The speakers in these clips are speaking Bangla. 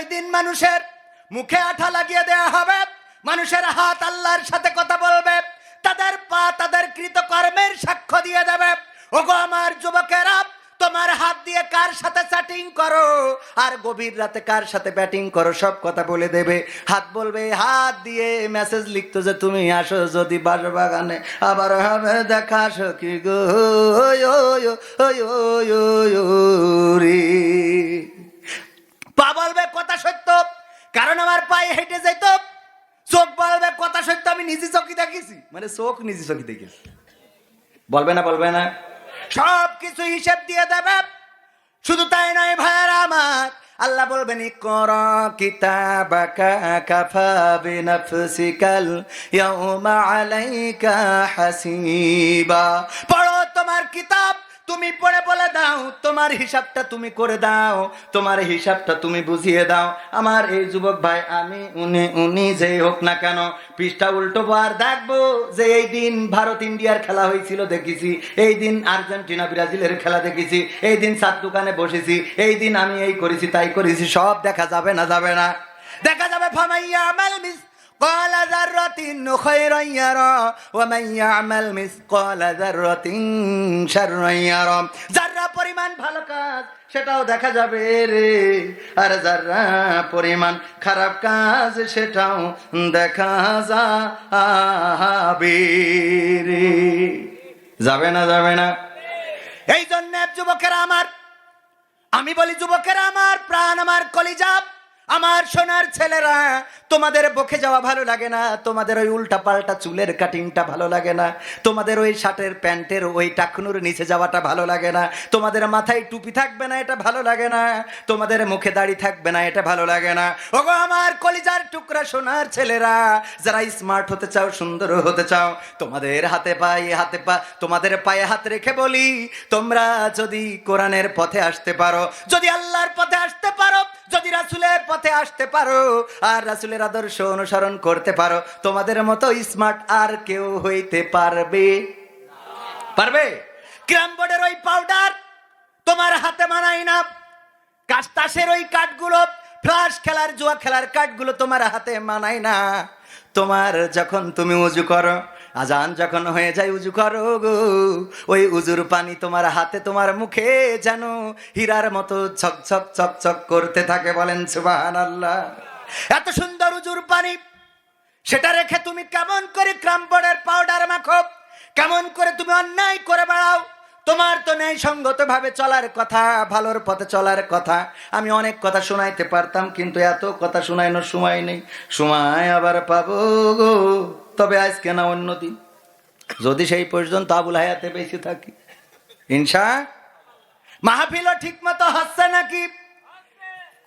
ওই দিন মানুষের মুখে আঠা লাগিয়ে দেয়া হবে, মানুষের হাত আল্লাহর সাথে কথা বলবে, তাদের পা তাদের কৃতকর্মের সাক্ষ্য দিয়ে দেবে। ওগো আমার যুবকেরা, তোমার হাত দিয়ে কার সাথে চ্যাটিং করো আর গভীর রাতে কার সাথে ব্যাটিং করো সব কথা বলে দেবে। হাত বলবে, হাত দিয়ে মেসেজ লিখতো যে তুমি আসো যদি বাগানে, আবার হবে দেখা সখী গো রে। পা বলবে কথা সত্য, কারণ আমার পায়ে হেঁটে যেত। চোখ বলবে কথা সত্য, আমি নিজে চোখে দেখেছি, মানে চোখ নিজে চোখে দেখেছি। বলবে না? বলবে না? সব কিছু হিসেব দিয়ে দেবে। শুধু তাই নয় ভাইয়ারা আমার, আল্লাহ বলবেন ইকরা কিতাবাকা কাফা বিনাফসিকাল ইয়াউমা আলাইকা হাসিবা। পড়ো তোমার কিতাব, তুমি পড়ে বলে দাও, তোমার হিসাবটা তুমি করে দাও, তোমার হিসাবটা তুমি বুঝিয়ে দাও। আমার এই যুবক ভাই, আমি উনি যেই হোক না কেন, পৃষ্ঠা উল্টো আর দেখবো যে এই দিন ভারত ইন্ডিয়ার খেলা হয়েছিল দেখেছি, এই দিন আর্জেন্টিনা ব্রাজিলের খেলা দেখেছি, এই দিন চার দোকানে বসেছি, এই দিন আমি এই করেছি তাই করেছি, সব দেখা যাবে না? যাবে না? দেখা যাবে। ফামাইয়া আমাল মিসকাল যাররাতিন খায়রান ইয়ারা ওয়া মান ইয়ামাল মিসকাল যাররাতিন শাররান ইয়ারা। যারা পরিমাণ ভালো কাজ সেটাও দেখা যাবে রে, আর যারা পরিমাণ খারাপ কাজ সেটাও দেখা যাবে রে। যাবে না? যাবে না? এই জন্য যুবকেরা আমার, আমি বলি যুবকেরা আমার, প্রাণ আমার, কলিজা আমার, সোনার ছেলেরা, তোমাদের বকে যাওয়া ভালো লাগে না, তোমাদের ওই উল্টা পাল্টা চুলের কাটিংটা ভালো লাগে না, তোমাদের ওই শার্টের প্যান্টের ওই টাকনুর নিচে যাওয়াটা ভালো লাগে না, তোমাদের মাথায় টুপি থাকবে না এটা ভালো লাগে না, তোমাদের মুখে দাড়ি থাকবে না এটা ভালো লাগে না। ওগো আমার কলিজার টুকরা সোনার ছেলেরা, যারা স্মার্ট হতে চাও, সুন্দর হতে চাও, তোমাদের তোমাদের পায়ে হাত রেখে বলি, তোমরা যদি কোরআনের পথে আসতে পারো, যদি আল্লাহর পথে আসতে পারো, যদি রাসূলের পথে আসতে পারো আর রাসূলের আদর্শ অনুসরণ করতে পারো, তোমাদের মতো স্মার্ট আর কেউ হইতে পারবে? পারবে? ক্রাম বোর্ডের ওই পাউডার তোমার হাতে মানায় না, কাস্তাসের ওই কাঠগুলো, ফ্লাশ খেলার, জুয়া খেলার কাঠগুলো তোমার হাতে মানায় না। তোমার যখন তুমি উজু করো, আজান যখন হয়ে যায় উজু করো গো, ওই উজুর পানি তোমার হাতে তোমার মুখে যেন হীরার মতো ঝকঝক চকচক করতে থাকে। বলেন সুবহানাল্লাহ। এত সুন্দর উজুর পানি, সেটা রেখে তুমি কেমন করে ক্রাম বোর্ডের পাউডার মাখো, কেমন করে তুমি অন্যায় করে বেড়াও। তোমার তো ন্যায় সঙ্গত ভাবে চলার কথা, ভালোর পথে চলার কথা। আমি অনেক কথা শোনাইতে পারতাম, কিন্তু এত কথা শোনাইনোর সময় নেই, সময় আবার পাবো গো, তবে আজকে না অন্যদিন, যদি সেই পর্যন্ত আবুল হায়াতে বেঁচে থাকি ইনশা। মাহফিলও ঠিক মতো হচ্ছে নাকি?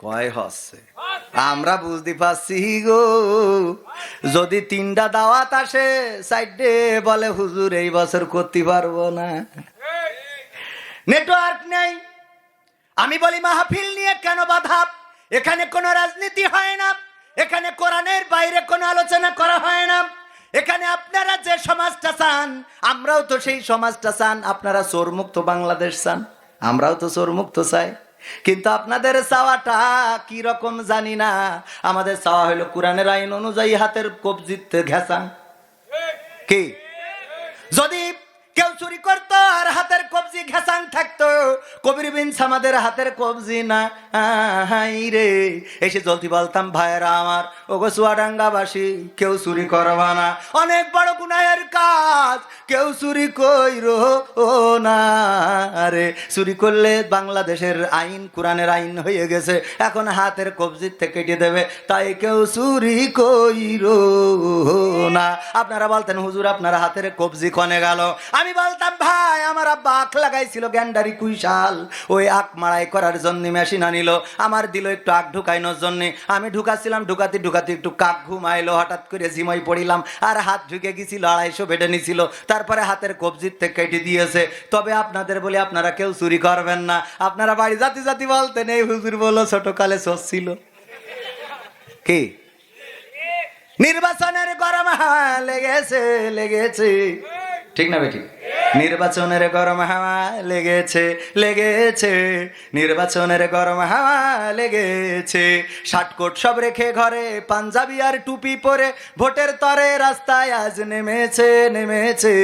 কয় হচ্ছে? আমরা বুঝতে পারছি গো। যদি 3টা দাওয়াত আসে, সাইডে বলে হুজুর এই বছর করতে পারবো না, নেটওয়ার্ক নেই। আমি বলি মাহফিল নিয়ে কেন বাধা? এখানে কোনো রাজনীতি হয় না, এখানে কোরআনের বাইরে কোনো আলোচনা করা হয় না, এখানে আপনারা যে সমাজটা চান আমরাও তো সেই সমাজটা চান। আপনারা চোরমুক্ত বাংলাদেশ চান, আমরাও তো চোরমুক্ত চাই, কিন্তু আপনাদের চাওয়াটা কি রকম জানি না। আমাদের চাওয়া হলো কোরআনের আইন অনুযায়ী হাতের কবজিতে ঘেঁষা। কি যদি কেউ চুরি করতো আর হাতের কবজি ঘেঁষাং থাকতো, কবির বিন সামাদের হাতের কবজি না রে, এসে জলদি বলতাম ভাইয়েরা আমার, ওগো চুয়াডাঙ্গাবাসী, কেউ চুরি করবা না, অনেক বড় গুনাহের কাজ, কেউ চুরি কইরো না রে। চুরি করলে বাংলাদেশের আইন, কোরআনের আইন হয়ে গেছে, এখন হাতের কবজির থেকে কেটে দেবে, তাই কেউ চুরি কইরো না। আপনারা বলতেন হুজুর আপনার হাতের কবজি কনে গেল? আমি বলতাম ভাই, আমার আব্বা আখ লাগাইছিল গ্যান্ডারি কুইশাল, ওই আখ মাড়াই করার জন্য মেশিন আনিল, আমার দিল একটু আখ ঢুকাইনোর জন্য, আমি ঢুকাছিলাম, ঢুকাতে ঢুকাতে একটু কাক ঘুমাইলো, হঠাৎ করে ঝিমাই পড়িলাম, আর হাত ঢুকে গেছিল, 250 বেটে নিছিল, তারপরে হাতের কবজির থেকে কেটে দিয়েছে। তবে আপনাদের বলি, আপনারা কেউ চুরি করবেন না। আপনারা বাড়ি জাতি জাতি বলতেন, এই হুজুর বলো ছোটকালে চোর ছিল। কি নির্বাচনের গরম লেগেছে, ঠিক না বেঠিক? নির্বাচনের গরম হাওয়া লেগেছে লেগেছে, নির্বাচনের গরম হাওয়া লেগেছে। শার্টকোট সব রেখে ঘরে পাঞ্জাবি আর টুপি পরে ভোটের তরে রাস্তায় আজ নেমেছে নেমেছে,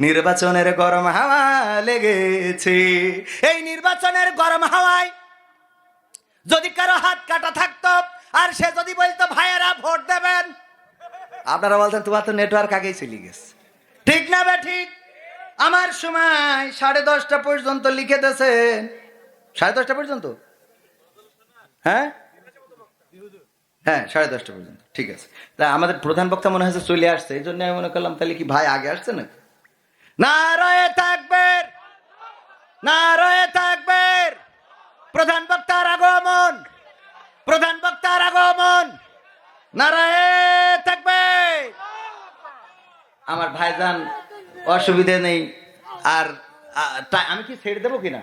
নির্বাচনের গরম হাওয়া লেগেছে। এই নির্বাচনের গরম হাওয়ায় যদি কারো হাত কাটা থাকতো আর সে যদি বলতো ভাইয়েরা ভোট দেবেন, আপনারা বলতেন তোমার তো নেটওয়ার্ক আগেই চলে গেছে। ঠিক না বে ঠিক? আমার সময় 10:30 পর্যন্ত লিখে দিয়েছেন, 10:30 পর্যন্ত, হ্যাঁ হ্যাঁ 10:30 পর্যন্ত, ঠিক আছে। তা আমাদের প্রধান বক্তা মনে হচ্ছে চলে আসছে, এই জন্য আমি মনে করলাম তাহলে কি ভাই আগে আসছে না। নারায়ে তাকবীর, নারায়ে তাকবীর। প্রধান বক্তার আগমন, প্রধান বক্তার আগমন, নারায়ে তাকবীর। আমার ভাইজান অসুবিধে নেই, আর আমি কি ছেড়ে দেবো কিনা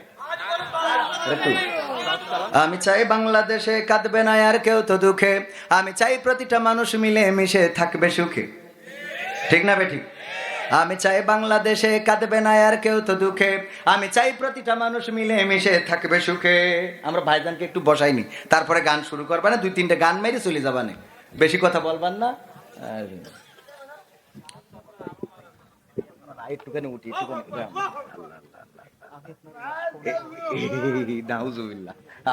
একটু? আমি চাই বাংলাদেশে কাঁদবে না আর কেউ তো দুঃখে, আমি চাই প্রতিটা মানুষ মিলে মিশে থাকবে সুখে। ঠিক না বে ঠিক? আমি চাই বাংলাদেশে কাঁদবে না আর কেউ তো দুঃখে, আমি চাই প্রতিটা মানুষ মিলে মিশে থাকবে সুখে। আমরা ভাইজানকে একটু বসাইনি, তারপরে গান শুরু করবা না, 2-3টে গান মেরে চলে যাবা না, বেশি কথা বলবার না। একটুখানি উঠি,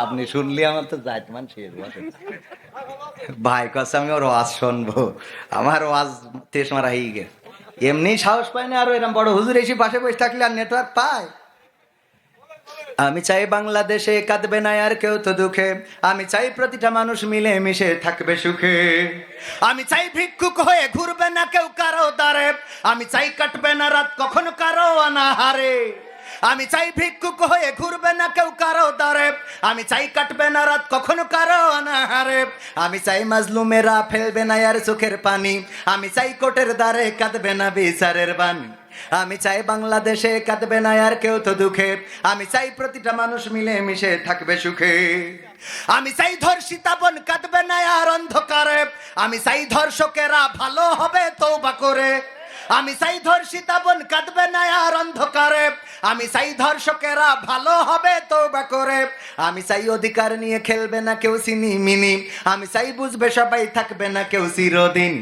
আপনি শুনলে আমার তো জাতমান শেষ। ভাই কাছে আমি ওর ওয়াজ শুনবো, আমার ওয়াজ তেজ মারা হয়ে গেছে। এমনি সাহস পায় না, আরো এরকম বড় হুজুর এসে পাশে বসে থাকলে আর নেটওয়ার্ক পায়। আমি চাই বাংলাদেশে কাঁদবে না আর কেউ তো দুঃখে, আমি চাই প্রতিটা মানুষ মিলে মিশে থাকবে সুখে। আমি চাই ভিক্ষুক হয়ে ঘুরবে না কেউ কারো দ্বারে, আমি চাই কাটবে না রাত কখনো কারো অনাহারে। আমি চাই ভিক্ষুক হয়ে ঘুরবে না কেউ কারো দ্বারে, আমি চাই কাটবে না রাত কখনো কারো অনাহারে। আমি চাই মাজলুমেরা ফেলবে না আর চোখের পানি, আমি চাই কোটের দ্বারে কাঁদবে না বিচারের বাণী। আমি চাই বাংলাদেশে কাঁদবে না আর কেউ তো দুঃখে, আমি চাই প্রতিটা মানুষ মিলে মিশে থাকবে সুখে। আমি চাই ধর্ষিতা বোন কাঁদবে না আর অন্ধকারে, আমি চাই ধর্ষকেরা ভালো হবে তওবা করে। আমি চাই ধর্ষিতা বোন কাঁদবে না আর অন্ধকারে, আমি চাই ধর্ষকেরা ভালো হবে তওবা করে। আমি চাই অধিকার নিয়ে খেলবে না কেউ সিনি মিনি, আমি চাই বুঝবে সবাই থাকবে না কেউ চিরদিন।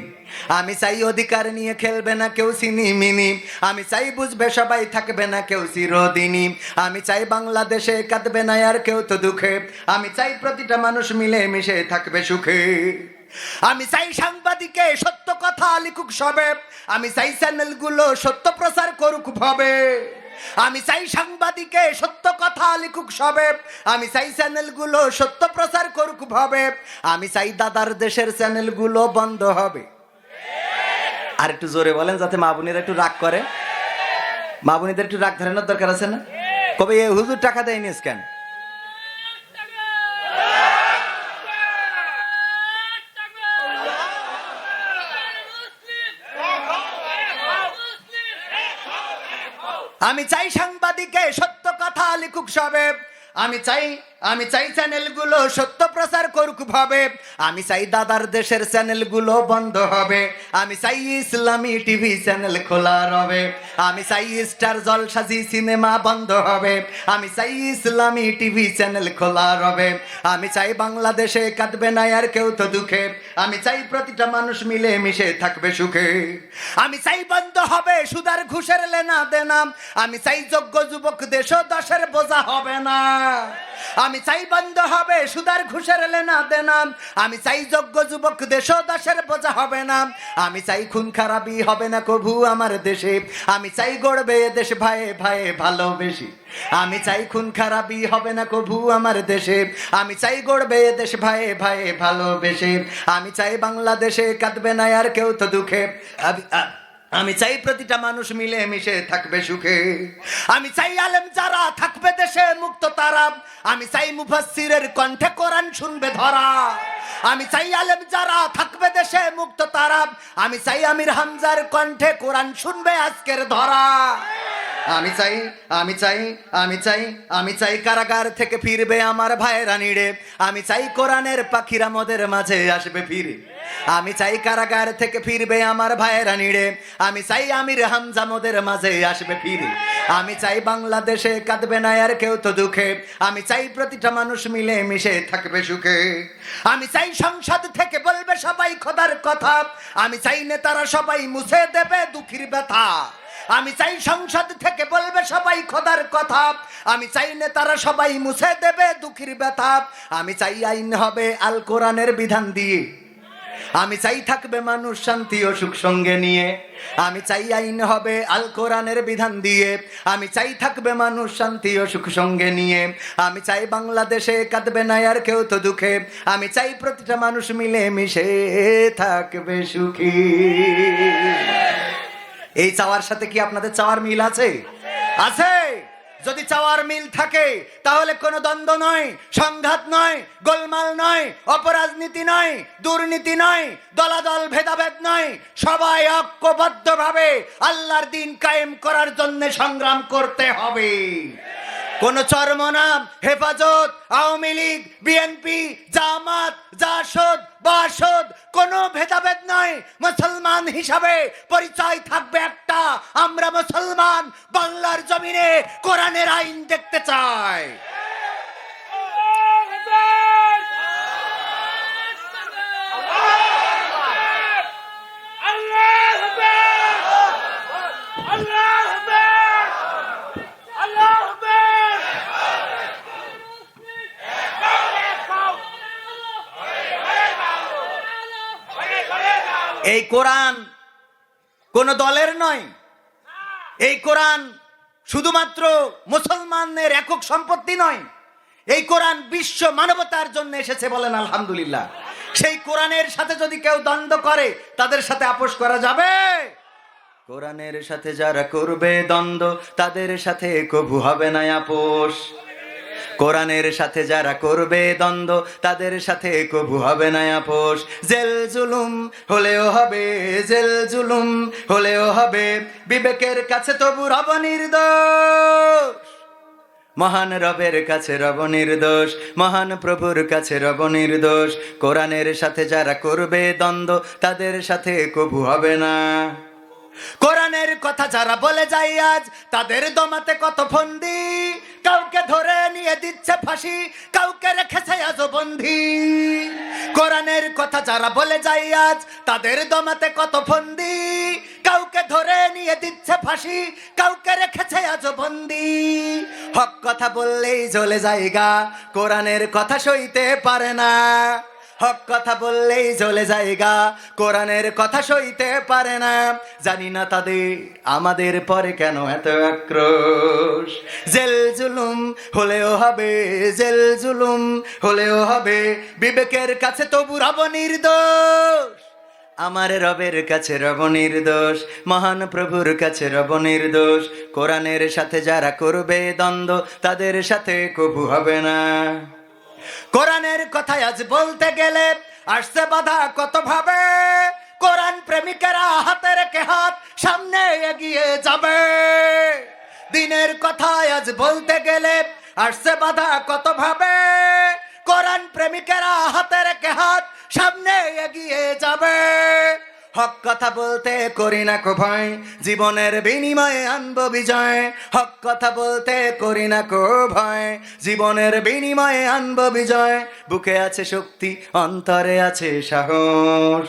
আমি চাই অধিকার নিয়ে খেলবে না কেউ সিনি মিনি, আমি চাই বুঝবে সবাই থাকবে না কেউ চিরদিনই। আমি চাই বাংলাদেশে কাঁদবে না আর কেউ তো দুঃখে, আমি চাই প্রতিটা মানুষ মিলে মিশে থাকবে সুখে। আমি চাই সাংবাদিকে সত্য কথা লিখুক সবে, আমি চাই চ্যানেলগুলো সত্য প্রচার করুক ভাবে। আমি চাই সাংবাদিকে সত্য কথা লিখুক সবে, আমি চাই চ্যানেলগুলো সত্য প্রচার করুক ভাবে। আমি চাই দাদার দেশের চ্যানেলগুলো বন্ধ হবে। আর একটু জোরে বলেন যাতে মা বোনেরা একটু রাগ করে, মা বোনেদের একটু রাগ ধরানোর দরকার আছে না? কবে এ হুজুর টাকা দেয়নি কেন? আমি চাই সাংবাদিকে সত্য কথা লিখুক সবে, আমি চাই চ্যানেলগুলো সত্য প্রচার করুক ভাবে। আমি চাই দাদার দেশের চ্যানেলগুলো বন্ধ হবে, আমি চাই ইসলামী টিভি চ্যানেল খোলা রবে। আমি চাই স্টার জলসাজি সিনেমা বন্ধ হবে, আমি চাই ইসলামী টিভি চ্যানেল খোলা রবে। আমি চাই বাংলাদেশে কাঁদবে না আর কেউ তো দুঃখে, আমি চাই প্রতিটা মানুষ মিলে মিশে থাকবে সুখে। আমি চাই বন্ধ হবে সুদার ঘুষের লেনা দেনা, আমি চাই যোগ্য যুবক দেশ দশের বোঝা হবে না। আমি চাই বন্ধ হবে সুদার ঘুষের লেনা দেনা, আমি চাই যোগ্য যুবক দেশ দশের বোঝা হবে না। আমি চাই খুন খারাপি হবে না কভু আমার দেশে, আমি চাই গড়বে দেশ ভাইয়ে ভাইয়ে ভালোবেসে। আমি চাই খুন খারাপি হবে না কভু আমার দেশে, আমি চাই গড়বে দেশ ভাইয়ে ভাইয়ে ভালোবেসে। আমি চাই বাংলাদেশে কাঁদবে না আর কেউ তো দুঃখে, আমি চাই প্রতিটা মানুষ মিলে মিশে থাকবে সুখে। আমি চাই আলেম যারা থাকবে দেশে মুক্ত তারা, আমি চাই মুফাসসিরের কণ্ঠে কোরআন শুনবে ধরা। আমি চাই আলেম যারা থাকবে দেশে মুক্ত তারা, আমি চাই আমির হামজার কণ্ঠে কোরআন শুনবে আজকের ধরা। আমি চাই আমি চাই আমি চাই আমি চাই কারাগার থেকে ফিরবে আমার ভাইয়েরা নিড়ে, আমি চাই কোরআনের পাখিরা মোদের মাঝে আসবে ফিরে। আমি চাই কারাগার থেকে ফিরবে আমার ভাইয়েরা নিড়ে, আমি চাই আমির হামজা মোদের মাঝে আসবে ফিরে। আমি চাই বাংলাদেশে কাঁদবে না আর কেউ তো দুঃখে, আমি চাই প্রতিটা মানুষ মিলে মিশে থাকবে সুখে, আমি চাই সংসদ থেকে বলবে সবাই খোদার কথা, আমি চাই নেতারা সবাই মুছে দেবে দুঃখীর ব্যথা, আমি চাই সংসদ থেকে বলবে সবাই খোদার কথা, আমি চাই নেতারা সবাই মুছে দেবে দুঃখীর ব্যথা, আমি চাই আইন হবে আল কোরআনের বিধান দিয়ে, আমি চাই থাকবে মানুষ শান্তি ও সুখ সঙ্গে নিয়ে, আমি চাই আইন হবে আল কোরআনের বিধান দিয়ে, আমি চাই থাকবে মানুষ শান্তি ও সুখ সঙ্গে নিয়ে, আমি চাই বাংলাদেশে কাঁদবে না আর কেউ তো দুঃখে, আমি চাই প্রতিটা মানুষ মিলে মিশে থাকবে সুখী। এই চাওয়ার সাথে কি আপনাদের চাওয়ার মিল আছে? আছে। যদি চাওয়ার মিল থাকে তাহলে কোনো দ্বন্দ্ব নয়, সংঘাত নয়, গোলমাল নয়, অপরাজনীতি নয়, দুর্নীতি নয়, দলাদল ভেদাভেদ নয়, সবাই ঐক্যবদ্ধভাবে আল্লাহর দিন কায়েম করার জন্য সংগ্রাম করতে হবে। কোন চরমনাম, হেফাজত, আওয়ামী লীগ, বিএনপি, জামাত, জাসদ, বাসদ কোনো ভেদাভেদ নয়, মুসলমান হিসাবে পরিচয় থাকবে একটা, আমরা মুসলমান, বাংলার জমিনে কোরআনের আইন দেখতে চাই। এই কোরআন কোন দলের নয়, এই কোরআন শুধুমাত্র মুসলমানের একক সম্পত্তি নয়, এই কোরআন বিশ্ব মানবতার জন্য এসেছে, বলেন আলহামদুলিল্লাহ। সেই কোরআনের সাথে যদি কেউ দ্বন্দ্ব করে তাদের সাথে আপোষ করা যাবে? কোরআনের সাথে যারা করবে দ্বন্দ্ব তাদের সাথে কবু হবে না আপোষ, কোরআনের সাথে যারা করবে দ্বন্দ্ব তাদের সাথে কবু হবে না আপোষ। জেল জুলুম হলেও হবে, জেল জুলুম হলেও হবে, বিবেকের কাছে তবু রব নির্দোষ, মহান রবের কাছে রব নির্দোষ, মহান প্রভুর কাছে রব নির্দোষ। কোরআনের সাথে যারা করবে দ্বন্দ্ব তাদের সাথে কবু হবে না। কোরআনের কথা যারা বলে যায় আজ তাদের দমাতে কত ফন্দি, কাউকে ধরে নিয়ে দিচ্ছে ফাঁসি, কাউকে রেখেছে আজও বন্দী। কোরআনের কথা যারা বলে যায় আজ তাদের দমাতে কত ফন্দি, কাউকে ধরে নিয়ে দিচ্ছে ফাঁসি, কাউকে রেখেছে আজও বন্দী। হক কথা বললেই জ্বলে জায়গা, কোরআনের কথা সইতে পারে না, হক কথা বললেই জ্বলে জায়গা, কোরআনের কথা সইতে পারে না। জানি না তাদের আমাদের পরে কেন এত আক্রোশ। জেল জুলুম হলেও হবে, জেল জুলুম হলেও হবে, বিবেকের কাছে তবু রব নির্দোষ, আমার রবের কাছে রব নির্দোষ, মহান প্রভুর কাছে রব নির্দোষ। কোরআনের সাথে যারা করবে দ্বন্দ্ব তাদের সাথে কবু হবে না। কোরআনের কথা আজ বলতে গেলে আসছে বাধা কত ভাবে, কোরআন প্রেমিকেরা হাতে রেখে হাত সামনে এগিয়ে যাবে। দিনের কথা আজ বলতে গেলে আসছে বাধা কত ভাবে, কোরআন প্রেমিকেরা হাতে রেখে হাত সামনে এগিয়ে যাবে। হক কথা বলতে করি না কো ভয়, জীবনের বিনিময়ে আনবো বিজয়। হক কথা বলতে করি না কো ভয়, জীবনের বিনিময়ে আনবো বিজয়। বুকে আছে শক্তি, অন্তরে আছে সাহস।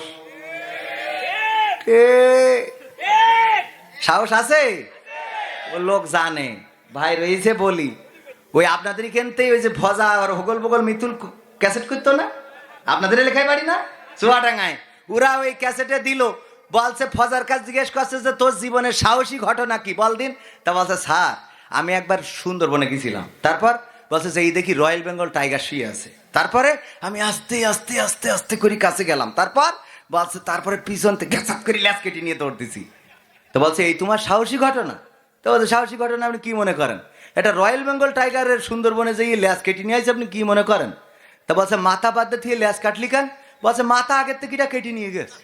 সাহস আছে, ও লোক জানে ভাই রয়েছে বলি। ওই আপনাদের এখানতেই ওই যে ভজা আর হগল বগল মিতুল ক্যাসেট করতো না, আপনাদের এলাকায় বাড়ি না চুয়াডাঙ্গায়, ওরা ওই ক্যাসেটে দিল, বলছে ফজার কাছে জিজ্ঞেস করছে যে তোর জীবনের সাহসী ঘটনা কি বল দিন। তা বলছে স্যার আমি একবার সুন্দরবনে গেছিলাম, তারপর বলছে যে এই দেখি রয়্যাল বেঙ্গল টাইগার শুয়ে আছে, তারপরে আমি আস্তে আস্তে আস্তে আস্তে করে কাছে গেলাম, তারপর বলছে তারপরে পিছন থেকে ঘ্যাচাপ করে ল্যাস কেটে নিয়ে দৌড় দিছি। তো বলছে এই তোমার সাহসী ঘটনা? তো বলছে সাহসী ঘটনা আপনি কি মনে করেন? এটা রয়্যাল বেঙ্গল টাইগারের সুন্দরবনে যেয়ে ল্যাস কেটে নিয়ে আসছে, আপনি কি মনে করেন? তা বলছে মাথা বাদ দিয়ে ল্যাস কাটলি কেন? বলছে মাথা আগের থেকে কেটে নিয়ে গেছে,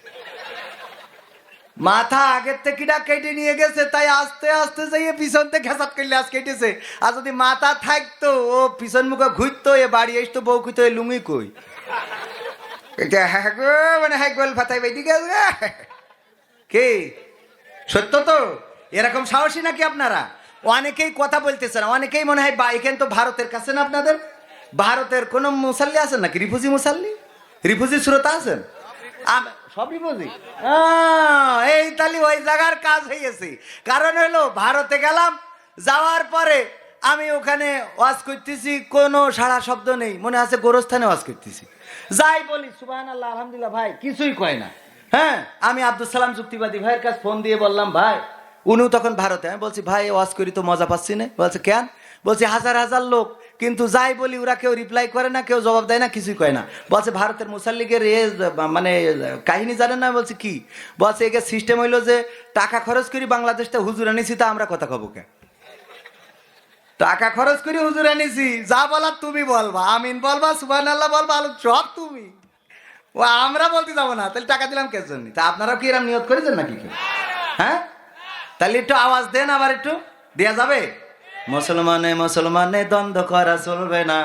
মাথা আগের থেকে কেটে নিয়ে গেছে, তাই আস্তে আস্তে যাইয়ে পিছন থেকে ঘেঁচাত করে ল্যাস কেটেছে। আর যদি মাথা থাকতো ও পিছন মুখে ঘুরতো, এ বাড়ি আসতো বউ কুতো লুঙ্গি কই হ্যাঁ গো মানে হ্যাঁ গোল ফাতাই বেদিকে কে সত্য তো? এরকম সাহসী নাকি আপনারা? অনেকেই কথা বলতেছে না, অনেকেই মনে হয় বা এখানে তো ভারতের কাছে না আপনাদের, ভারতের কোন মুসাল্লি আছেন নাকি? রিফুজি মুসাল্লি, রিফুজি শ্রোতা আছেন? সব রিফুজি। এই তালি ওই জায়গার কাজ হয়েছে। কারণ হলো ভারতে গেলাম, যাওয়ার পরে আমি ওখানে ওয়াজ করতেছি, কোনো সাড়া শব্দ নেই, মনে আছে গোরস্থানে ওয়াজ করতেছি। যাই বলি সুবহানাল্লাহ আলহামদুলিল্লাহ, ভাই কিছুই কয় না। হ্যাঁ, আমি আব্দুল সালাম যুক্তিবাদী ভাইয়ের কাছে ফোন দিয়ে বললাম ভাই, উনিও তখন ভারতে, আমি বলছি ভাই ওয়াজ করি তো মজা পাচ্ছি না। বলছে কেন? বলছি হাজার হাজার লোক, কিন্তু যাই বলি ওরা কেউ রিপ্লাই করে না, কেউ জবাব দেয় না, কিছুই কয় না। বলছে ভারতের মুসাল্লিগের মানে কাহিনী জানেন না? বলছে কি? বলছে একে সিস্টেম হইলো যে টাকা খরচ করি বাংলাদেশটা হুজুর আনিছি, তা আমরা কথা কব কে? টাকা খরচ করি হুজুর আনিছি, যা বলার তুমি বলবা, আমিন বলবা, সুবহানাল্লাহ বলবা, আলো সব তুমি, ও আমরা বলতে যাবো না। তাহলে টাকা দিলাম কে জন্য? তা আপনারাও কি এরকম নিয়ত করেছেন নাকি কেউ? হ্যাঁ, তাহলে একটু আওয়াজ দেন, আবার একটু দেয়া যাবে? মুসলমানে মুসলমানে দ্বন্দ্ব করা চলবে না।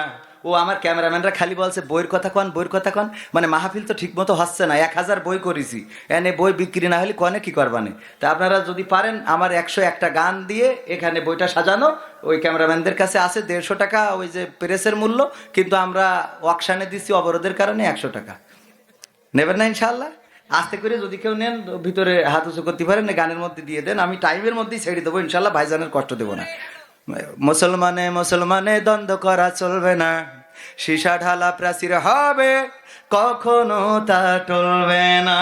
ও আমার ক্যামেরাম্যানরা খালি বলছে বইয়ের কথা কন, বইয়ের কথা কন, মানে মাহফিল তো ঠিক মতো হচ্ছে না। 1000 বই করেছি, এনে বই বিক্রি না হলে কনে কি করবানে? তা আপনারা যদি পারেন আমার 101টা গান দিয়ে এখানে বইটা সাজানো, ওই ক্যামেরাম্যানদের কাছে আছে 150 টাকা ওই যে প্রেসের মূল্য, কিন্তু আমরা অকশানে দিচ্ছি অবরোধের কারণে 100 টাকা। নেবেন না ইনশাআল্লাহ? আস্তে করে যদি কেউ নেন ভিতরে হাত উঁচু করতে পারেন, গানের মধ্যে দিয়ে দেন, আমি টাইমের মধ্যেই ছেড়ে দেবো ইনশাআল্লাহ, ভাইজানের কষ্ট দেবো না। মুসলমানে মুসলমানে দ্বন্দ্ব করা চলবে না, সীসা ঢালা প্রাচীর হবে, কখনো তা টলবে না।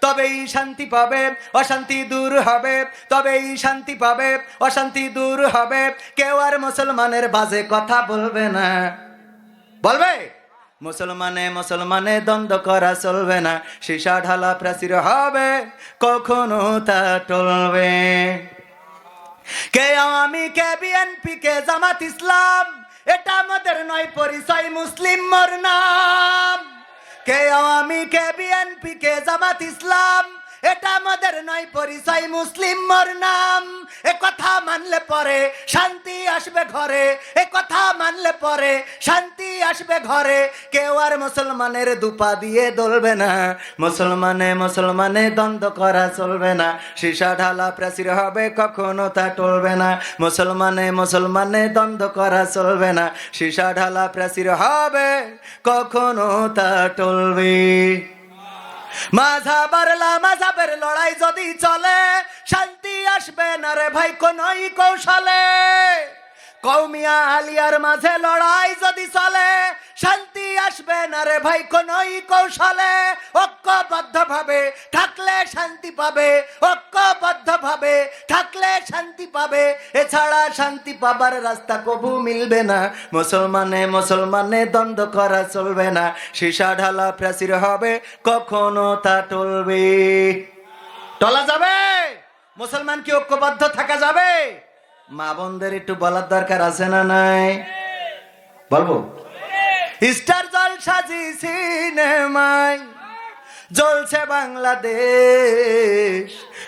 তবেই শান্তি পাবে, অশান্তি দূর হবে, তবেই শান্তি পাবে, অশান্তি দূর হবে। কেউ আর মুসলমানের বাজে কথা বলবে না। বলবে? মুসলমানে মুসলমানে দ্বন্দ্ব করা চলবে না, সীসা ঢালা প্রাচীর হবে, কখনো তা টলবে। কে আওয়ামী, কে বিএনপি, কে জামাত ইসলাম, এটা আমাদের নয় পরিচয়, মুসলিম মোর নাম। কে আওয়ামী, কে বিএনপি, কে জামাত ইসলাম, এটা আমাদের নয় পরিচয়, মুসলিম মোর নাম। এ কথা মানলে পরে শান্তি আসবে ঘরে, এ কথা মানলে পরে শান্তি আসবে ঘরে। কেউ আর মুসলমানের দুপা দিয়ে দলবে না, মুসলমানে মুসলমানে দ্বন্দ্ব করা চলবে না, সীসা ঢালা প্রাচীর হবে, কখনো তা টলবে না। মুসলমানে মুসলমানে দ্বন্দ্ব করা চলবে না, সীসা ঢালা প্রাচীর হবে, কখনো তা টলবে। মাঝাবের লড়াই যদি চলে, শান্তি আসবে না রে ভাই কোনই কৌশলে। কওমিয়া আলিয়ার মাঝে লড়াই যদি চলে, শান্তি আসবে না রে ভাই কোনই কৌশলে। ঐক্যবদ্ধ ভাবে থাকলে শান্তি পাবে, ঐক্যবদ্ধ ভাবে থাকলে শান্তি পাবে, এছাড়া শান্তি পাবার রাস্তা কবু মিলবে না। মুসলমানে মুসলমানে দ্বন্দ্ব করা চলবে না, সীসা ঢালা প্রাচীর হবে, কখনো তা টলবে। টলা যাবে? মুসলমান কি ঐক্যবদ্ধ থাকা যাবে? মা বোনদের একটু বলার দরকার আছে না নাই? বলবো? স্টার জলসা জি সিনেমায় জ্বলছে বাংলাদেশ,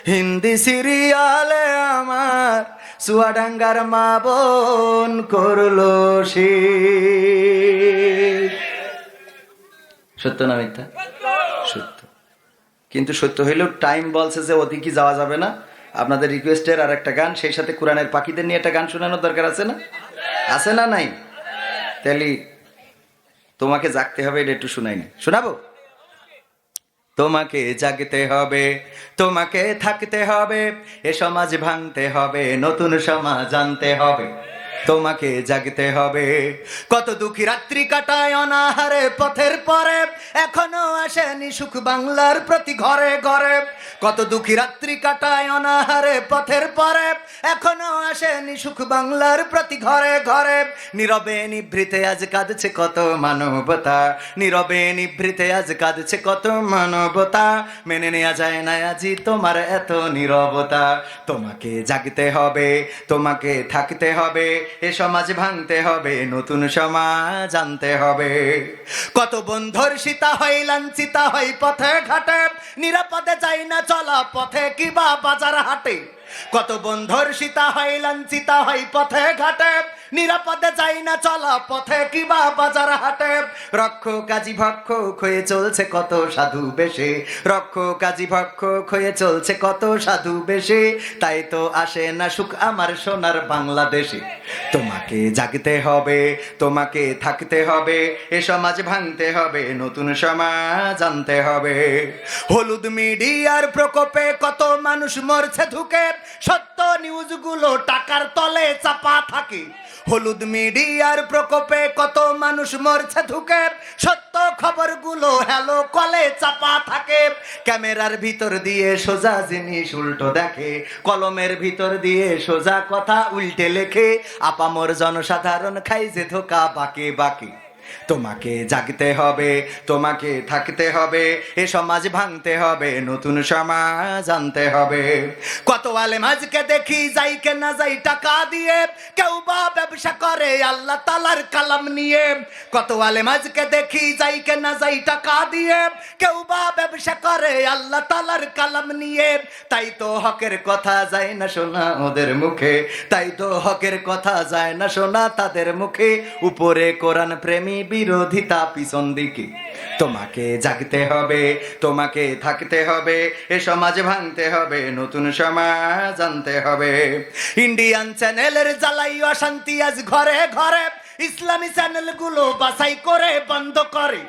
হিন্দি সিরিয়ালে আমার চুয়াডাঙ্গার মা বোন করলো শেষ। সত্য না মিথ্যা? সত্য। কিন্তু সত্য হইলেও টাইম বলছে যে ওদিকে যাওয়া যাবে না। আপনাদের রিকোয়েস্টের আর একটা গান, সেই সাথে কোরআনের পাখিদের নিয়ে একটা গান শোনানোর দরকার আছে না? আছে না নাই? তাহলে তোমাকে জাগতে হবে, এটা একটু শোনাই না, শোনাবো? তোমাকে জাগতে হবে, তোমাকে থাকতে হবে, এ সমাজ ভাঙতে হবে, নতুন সমাজ আনতে হবে। তোমাকে জাগতে হবে। কত দুঃখী রাত্রি কাটায় অনাহারে পথের পরে, এখনো আসেনি সুখ বাংলার প্রতি ঘরে ঘরে। কত দুঃখী রাত্রি কাটায় অনাহারে পথের পরে, এখনো আসেনি সুখ বাংলার প্রতি ঘরে ঘরে। নীরবে নিভৃতে আজ কাঁদছে কত মানবতা, নীরবে নিভৃতে আজ কাঁদছে কত মানবতা। মেনে নেওয়া যায় না আজি তোমার এত নীরবতা। তোমাকে জাগতে হবে, তোমাকে থাকতে হবে, এ সমাজ ভাঙতে হবে, নতুন সমাজ আনতে হবে। কত বন্ধুর সীতা হয় লাঞ্ছিতা হয় পথে ঘাটে, নিরাপদে যাই না চলা পথে কিবা বাজার হাটে। কত বন্ধুর সীতা হয় লাঞ্ছিতা হয় পথে ঘাটে, নিরাপদে যাই না চলা পথে কিবা বাজার হাটে। রক্ষক কাজী ভক্ষক হয়ে চলছে কত সাধু বেশে, রক্ষক কাজী ভক্ষক হয়ে চলছে কত সাধু বেশে, তাই তো আসে না সুখ আমার সোনার বাংলাদেশে। তোমাকে জাগতে হবে, তোমাকে থাকতে হবে, এ সমাজ ভাঙতে হবে, নতুন সমাজ আনতে হবে। হলুদ মিডিয়ার প্রকোপে কত মানুষ মরছে ধুকে, সত্য নিউজগুলো টাকার তলে চাপা থাকে। হলুদ মিডিয়ার প্রকোপে কত মানুষ মরছে ধুকে, সত্য খবরগুলো হ্যালো কলে চাপা থাকে। ক্যামেরার ভিতর দিয়ে সোজা জিনিস উল্টো দেখে, কলমের ভিতর দিয়ে সোজা কথা উল্টে লেখে, আপামর জনসাধারণ খাই যে ধোকা বাকি বাকি। তোমাকে জাগতে হবে, তোমাকে থাকতে হবে, এ সমাজ ভাঙতে হবে, নতুন সমাজ আনতে হবে। কত আলেম আজকে দেখি যাই কে না যাই টাকা দিয়ে, কেউ বা ব্যবসা করে আল্লাহ তাআলার কালাম নিয়ে। কত আলেম আজকে দেখি যাই কে না যাই টাকা দিয়ে, কেউ বা ব্যবসা করে আল্লাহ তাআলার কালাম নিয়ে। তাই তো হকের কথা যায় না শোনা ওদের মুখে, তাই তো হকের কথা যায় না শোনা তাদের মুখে। উপরে কোরআন প্রেমী, বিরোধিতা পিছন দিকে। তোমাকে জাগতে হবে, তোমাকে থাকতে হবে, এ সমাজ ভাঙতে হবে, নতুন সমাজ আনতে হবে। ইন্ডিয়ান চ্যানেলের জ্বালাই অশান্তি আজ ঘরে ঘরে, ইসলামী চ্যানেলগুলো বাছাই করে বন্ধ করে।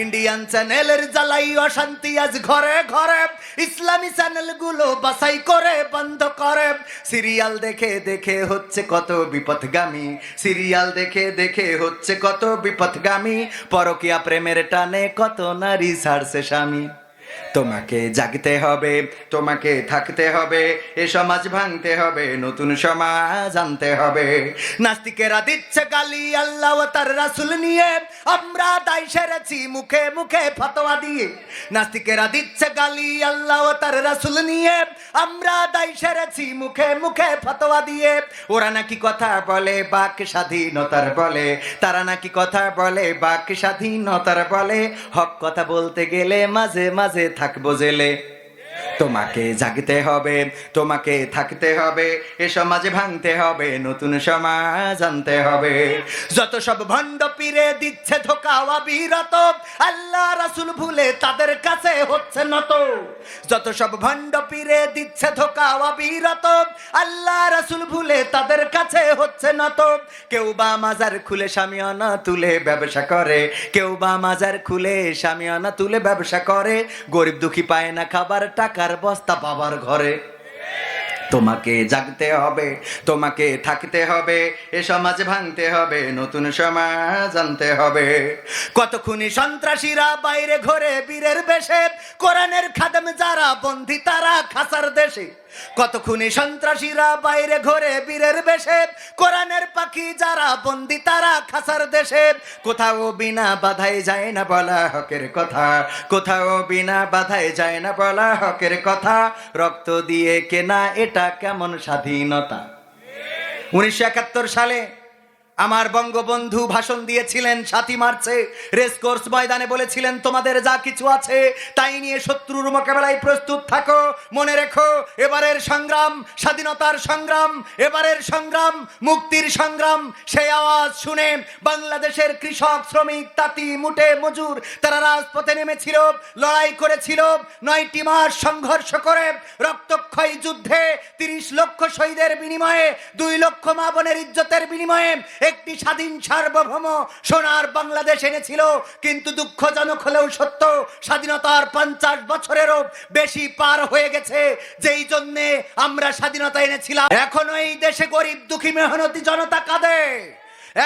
ইন্ডিয়ান চ্যানেলের জ্বালাই অশান্তি আজ ঘরে ঘরে, ইসলামী চ্যানেলগুলো বাছাই করে বন্ধ করে। সিরিয়াল দেখে দেখে হচ্ছে কত বিপথগামী, সিরিয়াল দেখে দেখে হচ্ছে কত বিপথগামী, পরকীয়া প্রেমের টানে কত নারী ছাড়ছে স্বামী। তোমাকে জাগতে হবে, তোমাকে থাকতে হবে, এ সমাজ ভাঙতে হবে, নতুন সমাজ আনতে হবে। নাস্তিকেরা দিচ্ছে গালি আল্লাহ ও তার রাসূল নিয়ে, আমরা দায় সেরেছি মুখে মুখে ফতোয়া দিয়ে। নাস্তিকেরা দিচ্ছে গালি আল্লাহ ও তার রাসূল নিয়ে, আমরা দায় সেরেছি মুখে মুখে ফতোয়া দিয়ে। ওরা নাকি কথা বলে বাক স্বাধীনতার বলে, তারা নাকি কথা বলে বাক স্বাধীনতার বলে, হক কথা বলতে গেলে মাঝে মাঝে থাকবো জেলে। তোমাকে জাগতে হবে, তোমাকে থাকতে হবে, এ সমাজ ভাঙতে হবে, নতুন সমাজ আনতে হবে। যত সব ভণ্ড পীরে দিচ্ছে ধোকা অবিরত, আল্লাহ রাসূল ভুলে তাদের কাছে হচ্ছে নত। যত সব ভণ্ড পীরে দিচ্ছে ধোকা অবিরত, আল্লাহ রাসূল ভুলে তাদের কাছে হচ্ছে নত। কেউ বা মাজার খুলে শামিয়ানা তুলে ব্যবসা করে, কেউ বা মাজার খুলে শামিয়ানা তুলে ব্যবসা করে, গরিব দুঃখী পায় না খাবার, টাকার বস্তা বাবার ঘরে। তোমাকে জাগতে হবে, তোমাকে থাকতে হবে, এ সমাজ ভাঙতে হবে, নতুন সমাজ আনতে হবে। কত খুনি সন্ত্রাসীরা বাইরে ঘরে বীরের বেশে, কোরআনের খাদেম যারা বন্দী তারা খাসার দেশে। কত খুনি সন্ত্রাসীরা বাইরে ঘরে বীরের বেশে, কোরআনের পাখি যারা বন্দী তারা খাসার দেশে। কোথাও বিনা বাধায় যায় না বলা হকের কথা, কোথাও বিনা বাধায় যায় না বলা হকের কথা। রক্ত দিয়ে কেনা এটা কেমন স্বাধীনতা। 1971 সালে আমার বঙ্গবন্ধু ভাষণ দিয়েছিলেন 7ই মার্চে, রেসকোর্স ময়দানে বলেছিলেন, তোমাদের যা কিছু আছে তাই নিয়ে শত্রুর মোকাবেলায় প্রস্তুত থাকো। মনে রেখো, এবারের সংগ্রাম স্বাধীনতার সংগ্রাম, এবারের সংগ্রাম মুক্তির সংগ্রাম। সেই আওয়াজ শুনে বাংলাদেশের কৃষক, শ্রমিক, তাঁতি, মুটে মজুর তারা রাজপথে নেমেছিল, লড়াই করেছিল। 9টি মাস সংঘর্ষ করে রক্তক্ষয়ী যুদ্ধে 30 লক্ষ শহীদের বিনিময়ে, 2 লক্ষ মা বোনের ইজ্জতের বিনিময়ে একটি স্বাধীন সার্বভৌম সোনার বাংলাদেশ এনেছিল। কিন্তু দুঃখজনক হলেও সত্য, স্বাধীনতার 50 বছরেরও বেশি পার হয়ে গেছে। যেই জন্যে আমরা স্বাধীনতা এনেছিলাম, এখনো এই দেশে গরিব দুঃখী মেহনতি জনতা কাঁদে,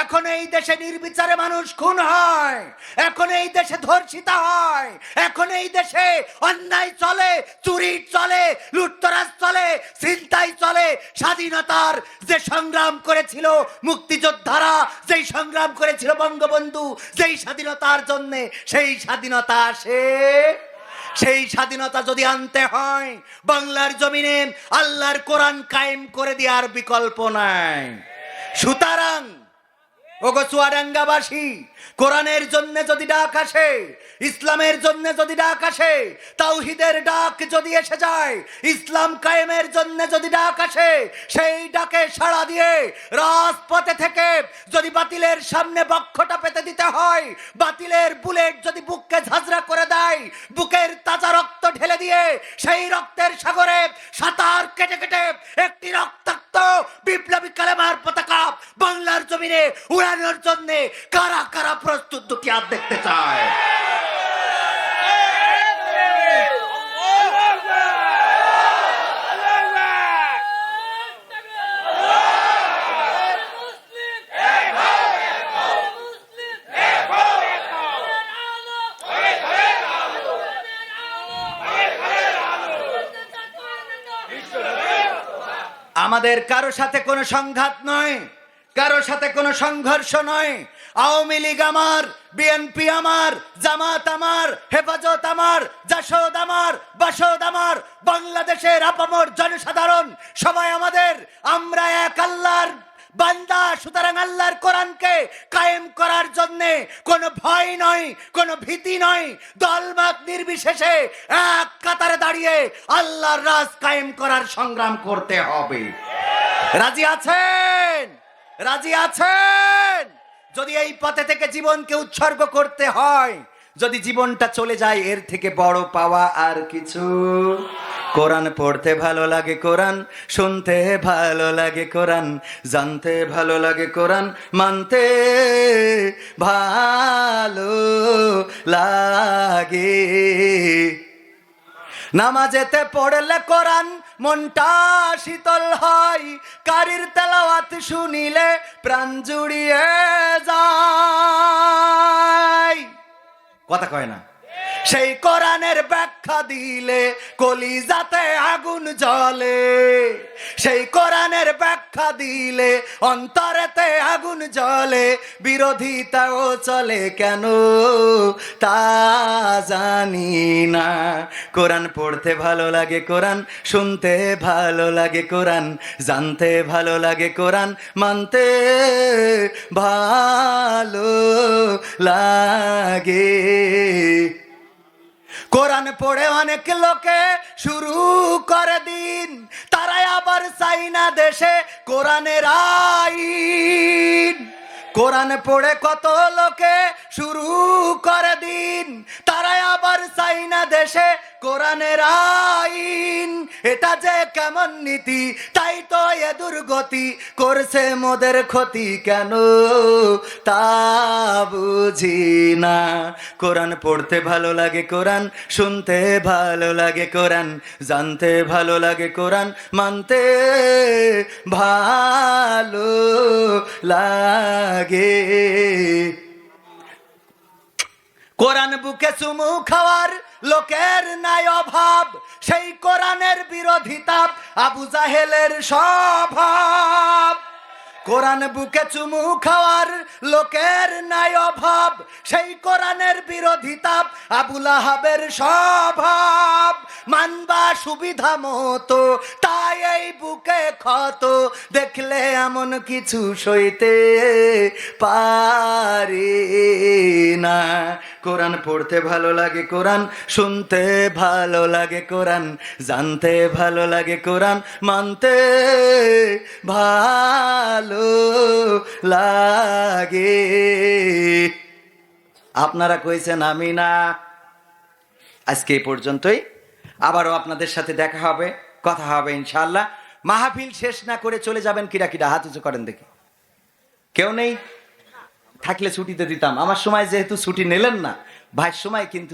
এখন এই দেশে নির্বিচারে মানুষ খুন হয়, এখন এই দেশে ধর্ষিতা হয়, এখন এই দেশে অন্যায় চলে, চুরি চলে, লুটতরাজ চলে, ছিনতাই চলে। স্বাধীনতার যে সংগ্রাম করেছিল মুক্তিযোদ্ধারা, যেই সংগ্রাম করেছিল বঙ্গবন্ধু, যেই স্বাধীনতার জন্য, সেই স্বাধীনতা আসে। সেই স্বাধীনতা যদি আনতে হয়, বাংলার জমিনে আল্লাহর কোরআন কায়েম করে দেওয়ার বিকল্প নাই। সুতরাং ওগো চুয়াডাঙ্গাবাসী, কোরআনের জন্য যদি ডাক আসে, ইসলামের জন্য যদি ডাক আসে, তাওহীদের ডাক যদি এসে যায়, ইসলাম কায়েমের জন্য যদি ডাক আসে, সেই ডাকে সাড়া দিয়ে রাজপথে থেকে যদি বাতিলের সামনে বক্ষটা পেতে দিতে হয়, বাতিলের বুলেট যদি বুককে ঝাঁঝরা করে দেয়, বুকের তাজা রক্ত ঢেলে দিয়ে সেই রক্তের সাগরে সাঁতার কেটে কেটে একটি রক্তাক্ত বিপ্লবী কালেমার পতাকা বাংলার জমিনে উড়ানোর জন্য কারা কারা প্রস্তুত, দুটি হাত দেখতে চায়। আমাদের কারো সাথে কোনো সংঘাত নয়, কারো সাথে কোনো সংঘর্ষ নয়। আওয়ামী লীগ আমার, বিএনপি আমার, জামাত আমার, হেফাজত আমার, জাসদ আমার, বাসদ আমার, বাংলাদেশের আপামর জনসাধারণ সবাই আমাদের। আমরা এক আল্লাহর বান্দা, সুতরাং আল্লাহর কোরআনকে কায়েম করার জন্য কোনো ভয় নয়, কোনো ভীতি নয়, দলমত নির্বিশেষে এক কাতারে দাঁড়িয়ে আল্লাহর রাজ কায়েম করার সংগ্রাম করতে হবে। রাজি আছেন? রাজি আছেন? যদি এই পথে থেকে জীবনকে উৎসর্গ করতে হয়, যদি জীবনটা চলে যায়, এর থেকে বড় পাওয়া আর কিছু। কোরআন পড়তে ভালো লাগে, কোরআন শুনতে ভালো লাগে, কোরআন জানতে ভালো লাগে, কোরআন মানতে ভালো লাগে। নামাজেতে পড়লে কোরআন মনটা শীতল হয়, কারির তেলাওয়াত শুনিলে প্রাণ জুড়িয়ে যায়। কথা কয় না? সেই কোরআনের ব্যাখ্যা দিলে কলিজাতে আগুন জ্বলে, সেই কোরআনের ব্যাখ্যা দিলে অন্তরেতে আগুন জ্বলে। বিরোধিতাও চলে কেন তা জানি না। কোরআন পড়তে ভালো লাগে, কোরআন শুনতে ভালো লাগে, কোরআন জানতে ভালো লাগে, কোরআন মানতে ভালো লাগে। কোরআন পড়ে অনেক লোকে শুরু করে দিন, তারাই আবার চাই না দেশে কোরআনের আইন। কোরআন পড়ে কত লোকে শুরু করে দিন, তারাই আবার চাই না দেশে কোরআনের আইন। এটা যে কেমন নীতি, তাই তো এ দুর্গতি, করছে মোদের ক্ষতি কেন তা বুঝি না। কোরআন পড়তে ভালো লাগে, কোরআন শুনতে ভালো লাগে, কোরআন জানতে ভালো লাগে, কোরআন মানতে ভালো লাগে। কোরআন বুকে চুমু খাওয়ার লোকের নাই অভাব, সেই কোরআনের বিরোধিতা আবু জাহেলের স্বভাব। কোরআন বুকে চুমু খাওয়ার লোকের নাই অভাব, সেই কোরআনের বিরোধিতা আবু লাহাবের স্বভাব। মানবা সুবিধা মতো, তাই এই বুকে ক্ষত, দেখলে এমন কিছু সইতে পারি না। কোরআন পড়তে ভালো লাগে, কোরআন শুনতে ভালো লাগে, কোরআন জানতে ভালো লাগে, কোরআন মানতে ভালো লাগে। আপনারা কইছেন আমি না। আজকে এই পর্যন্তই, আবারও আপনাদের সাথে দেখা হবে, কথা হবে ইনশাআল্লাহ। মাহফিল শেষ না করে চলে যাবেন কিরা কিরা? হাত উঁচু করেন দেখি। কেউ নেই? থাকলে ছুটিতে দিতাম। আমার সময় যেহেতু ছুটি নিলেন না, ভাইয়ের সময় কিন্তু